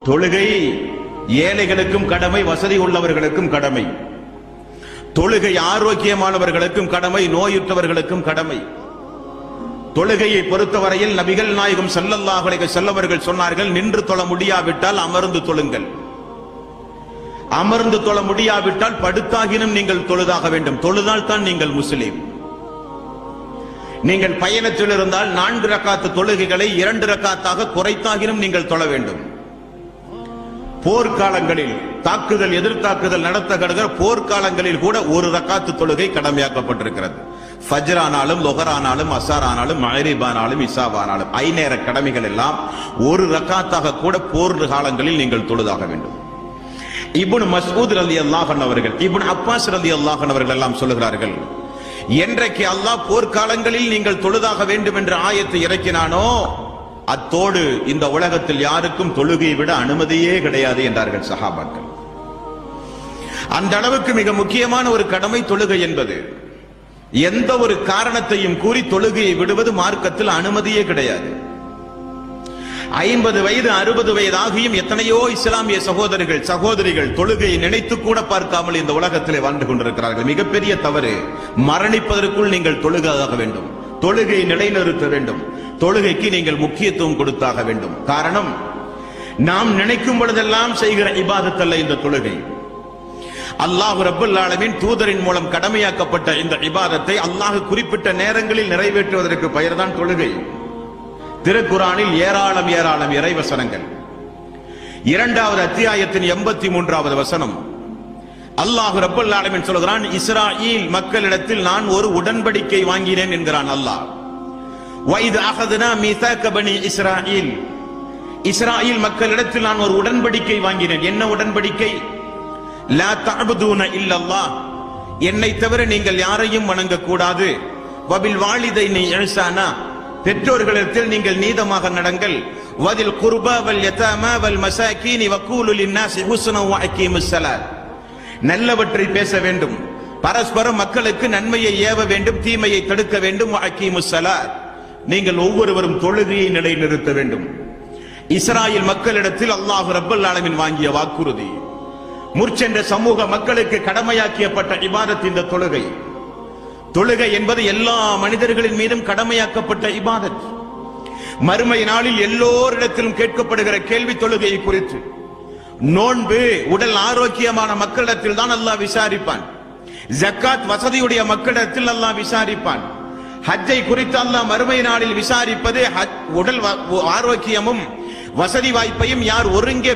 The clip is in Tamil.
தொழுகை ஏழைகளுக்கும் கடமை, வசதி உள்ளவர்களுக்கும் கடமை. தொழுகை ஆரோக்கியமானவர்களுக்கும் கடமை, நோயுற்றவர்களுக்கும் கடமை. தொழுகையை பொறுத்தவரையில் நபிகள் நாயகம் ஸல்லல்லாஹு அலைஹி வஸல்லம் அவர்கள் சொன்னார்கள், நின்று தொழ முடியாவிட்டால் அமர்ந்து தொழுங்கள், அமர்ந்து தொழ முடியாவிட்டால் படுத்தாகினும் நீங்கள் தொழுதாக வேண்டும். தொழுதால் தான் நீங்கள் முஸ்லிம். நீங்கள் பயணத்தில் இருந்தால் 4 ரக்காத்து தொழுகைகளை 2 ரக்காத்தாக குறைத்தாகினும் நீங்கள் தொழ வேண்டும். போர்க்காலங்களில் தாக்குதல் எதிர்த்தாக்குதல் நடத்தப்படுகிற போர்க்காலங்களில் கூட 1 ரக்காத்து தொழுகை கடமையாக்கப்பட்டிருக்கிறது. ஃபஜ்ர் ஆனாலும், லொஹர் ஆனாலும், அஸர் ஆனாலும், மக்ரிப் ஆனாலும், இஷா ஆனாலும் 5 நேர கடமைகள் எல்லாம் 1 ரக்காத்தாக கூட போர் காலங்களில் நீங்கள் தொழுதாக வேண்டும். இப்னு மஸ்ஊத் ரலியல்லாஹு அன்ஹு அவர்கள், இப்னு அப்பாஸ் ரலியல்லாஹு அன்ஹு அவர்கள் எல்லாம் சொல்லுகிறார்கள், என்றைக்கு அல்லாஹ் போர்க்காலங்களில் நீங்கள் தொழுதாக வேண்டும் என்ற ஆயத்தை இறக்கினானோ அத்தோடு இந்த உலகத்தில் யாருக்கும் தொழுகையை விட அனுமதியே கிடையாது என்றார்கள் சஹாபாக்கள். அந்த அளவுக்கு மிக முக்கியமான ஒரு கடமை தொழுகை என்பது. எந்த ஒரு காரணத்தையும் கூறி தொழுகையை விடுவது மார்க்கத்தில் அனுமதியே கிடையாது. 50 வயது 60 வயது ஆகியும் எத்தனையோ இஸ்லாமிய சகோதரர்கள் சகோதரிகள் தொழுகையை நினைத்து கூட பார்க்காமல் இந்த உலகத்திலே வாழ்ந்து கொண்டிருக்கிறார்கள். மிகப்பெரிய தவறு. மரணிப்பதற்குள் நீங்கள் தொழுகையாக வேண்டும், தொழுகையை நிலைநிறுத்த வேண்டும், தொழுகைக்கு நீங்கள் முக்கியத்துவம் கொடுத்தாக வேண்டும். காரணம், நாம் நினைக்கும் பொழுதெல்லாம் செய்கிற இபாதத் அல்ல இந்த தொழுகை. அல்லாஹ் ரப்பல் ஆலமீன் தூதரின் மூலம் கடமையாக்கப்பட்ட இந்த இபாதத்தை அல்லாஹ் குறிப்பிட்ட நேரங்களில் நிறைவேற்றுவதற்கு பெயர்தான் தொழுகை. திருக்குர்ஆனில் ஏராளம் ஏராளம் இறைவசனங்கள். 2வது அத்தியாயத்தின் 83வது வசனம் அல்லாஹ் ரப்பல் ஆலமீன் சொல்கிறான், இஸ்ராயீல் மக்களிடத்தில் நான் ஒரு உடன்படிக்கை வாங்கினேன் என்கிறான் அல்லாஹ். வஇத் அகதுனா மீசாக பனி இஸ்ராயீல், இஸ்ராயீல் மக்களிடத்தில் நான் ஒரு உடன்படிக்கை வாங்கினேன். என்ன உடன்படிக்கை? லா தஅபுதூன இல்லல்லாஹ், என்னை தவிர நீங்கள் யாரையும் வணங்கக்கூடாது. வபில் வாலிதைனி இஹ்சானா, பெற்றோர்களிடத்தில் நீங்கள் நீதமாக நடங்கள். வதில் குர்பா வல் யதாமா வல் மசாகீன் வகூலு லின்னாஸி ஹுஸ்னா வ அகீமுஸ் ஸலாத், நல்லவற்றை பேச வேண்டும், பரஸ்பரம் மக்களுக்கு நன்மையை ஏவ வேண்டும், தீமையை தடுக்க வேண்டும். வ அகீமுஸ் ஸலாத், நீங்கள் ஒவ்வொருவரும் தொழுகையை நிலைநிறுத்த வேண்டும். இஸ்ராயேல் மக்களிடத்தில் அல்லாஹ் ரப்பல் ஆலமீன் வாங்கிய வாக்குறுதி. முற்சென்ற சமூக மக்களுக்கு கடமையாக்கப்பட்ட இபாதத் இந்த தொழுகை. தொழுகை என்பது எல்லா மனிதர்களின் மீதும் கடமையாக்கப்பட்ட இபாதத். மறுமை நாளில் எல்லோரிடத்திலும் கேட்கப்படுகிற கேள்வி தொழுகையை குறித்து. நோன்பு உடல் ஆரோக்கியமான மக்களிடத்தில் தான் அல்லாஹ் விசாரிப்பான். ஜக்காத் வசதியுடைய மக்களிடத்தில் அல்லாஹ் விசாரிப்பான். ஹஜ்ஜை குறித்து அல்லாஹ் மறுமை நாளில் விசாரிப்பது உடல் ஆரோக்கியமும் வசதி வாய்ப்பையும் யார் ஒருங்கே